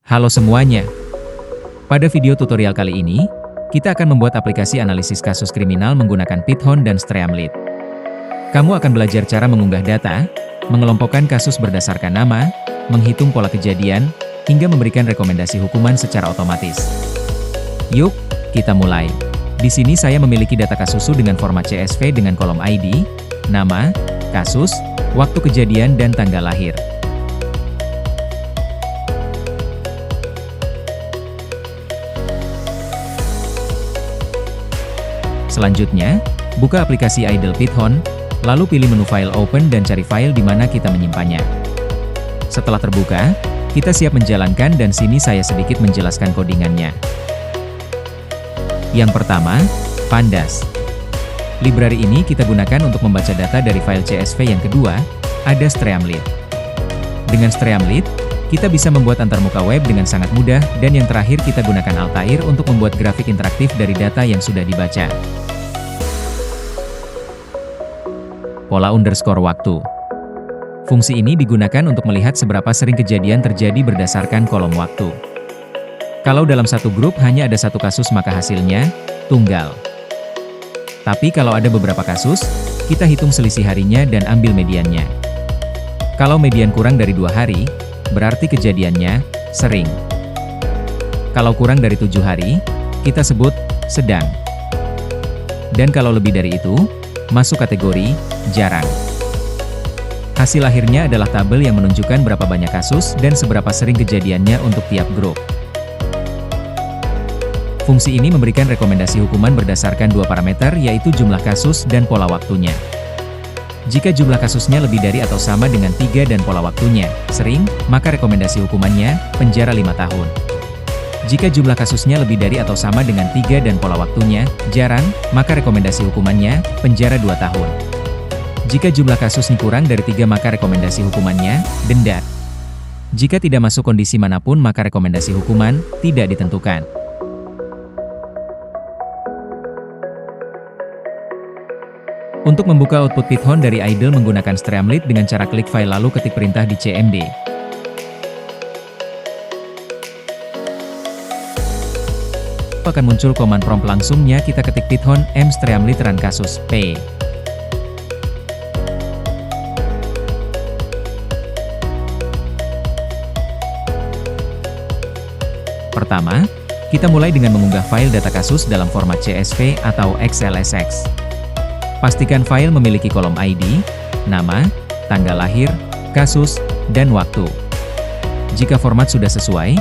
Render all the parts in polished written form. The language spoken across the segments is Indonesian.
Halo semuanya. Pada video tutorial kali ini, kita akan membuat aplikasi analisis kasus kriminal menggunakan Python dan Streamlit. Kamu akan belajar cara mengunggah data, mengelompokkan kasus berdasarkan nama, menghitung pola kejadian, hingga memberikan rekomendasi hukuman secara otomatis. Yuk, kita mulai. Di sini saya memiliki data kasusku dengan format CSV dengan kolom ID, nama, kasus, waktu kejadian dan tanggal lahir. Selanjutnya, buka aplikasi Idle Python, lalu pilih menu File Open dan cari file di mana kita menyimpannya. Setelah terbuka, kita siap menjalankan dan sini saya sedikit menjelaskan codingannya. Yang pertama, Pandas. Library ini kita gunakan untuk membaca data dari file CSV. Yang kedua, ada Streamlit. Dengan Streamlit, kita bisa membuat antarmuka web dengan sangat mudah, dan yang terakhir kita gunakan Altair untuk membuat grafik interaktif dari data yang sudah dibaca. Pola_waktu. Fungsi ini digunakan untuk melihat seberapa sering kejadian terjadi berdasarkan kolom waktu. Kalau dalam satu grup hanya ada satu kasus maka hasilnya tunggal. Tapi kalau ada beberapa kasus, kita hitung selisih harinya dan ambil mediannya. Kalau median kurang dari 2 hari, berarti kejadiannya sering. Kalau kurang dari 7 hari, kita sebut sedang. Dan kalau lebih dari itu, masuk kategori jarang. Hasil akhirnya adalah tabel yang menunjukkan berapa banyak kasus dan seberapa sering kejadiannya untuk tiap grup. Fungsi ini memberikan rekomendasi hukuman berdasarkan 2 parameter yaitu jumlah kasus dan pola waktunya. Jika jumlah kasusnya lebih dari atau sama dengan 3 dan pola waktunya sering, maka rekomendasi hukumannya penjara 5 tahun. Jika jumlah kasusnya lebih dari atau sama dengan 3 dan pola waktunya jarang, maka rekomendasi hukumannya penjara 2 tahun. Jika jumlah kasusnya kurang dari 3 maka rekomendasi hukumannya denda. Jika tidak masuk kondisi manapun maka rekomendasi hukuman tidak ditentukan. Untuk membuka output Python dari idle menggunakan Streamlit dengan cara klik file lalu ketik perintah di cmd. Akan muncul command prompt langsungnya kita ketik Python m Streamlit run kasus p. Pertama, kita mulai dengan mengunggah file data kasus dalam format CSV atau XLSX. Pastikan file memiliki kolom ID, nama, tanggal lahir, kasus, dan waktu. Jika format sudah sesuai,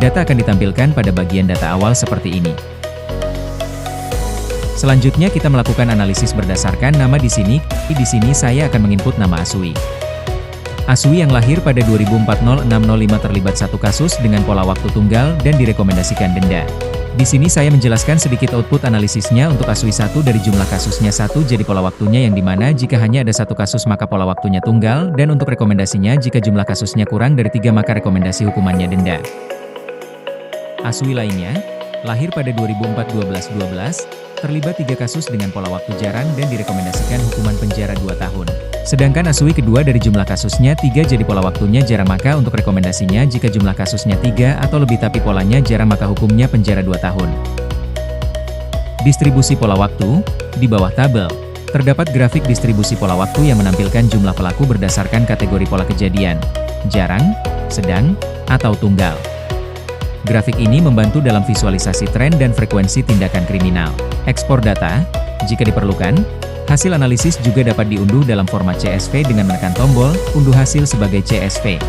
data akan ditampilkan pada bagian data awal seperti ini. Selanjutnya kita melakukan analisis berdasarkan nama di sini. Di sini saya akan menginput nama Aswi. Aswi yang lahir pada 2004-06-05 terlibat satu kasus dengan pola waktu tunggal dan direkomendasikan denda. Di sini saya menjelaskan sedikit output analisisnya untuk Aswi 1 dari jumlah kasusnya 1 jadi pola waktunya yang dimana jika hanya ada satu kasus maka pola waktunya tunggal dan untuk rekomendasinya jika jumlah kasusnya kurang dari 3 maka rekomendasi hukumannya denda. Aswi lainnya, lahir pada 2004-12-12, terlibat 3 kasus dengan pola waktu jarang dan direkomendasikan hukuman penjara 2 tahun. Sedangkan Aswi kedua dari jumlah kasusnya 3 jadi pola waktunya jarang maka untuk rekomendasinya jika jumlah kasusnya 3 atau lebih tapi polanya jarang maka hukumnya penjara 2 tahun. Distribusi pola waktu, di bawah tabel, terdapat grafik distribusi pola waktu yang menampilkan jumlah pelaku berdasarkan kategori pola kejadian, jarang, sedang, atau tunggal. Grafik ini membantu dalam visualisasi tren dan frekuensi tindakan kriminal. Ekspor data, jika diperlukan, hasil analisis juga dapat diunduh dalam format CSV dengan menekan tombol unduh hasil sebagai CSV.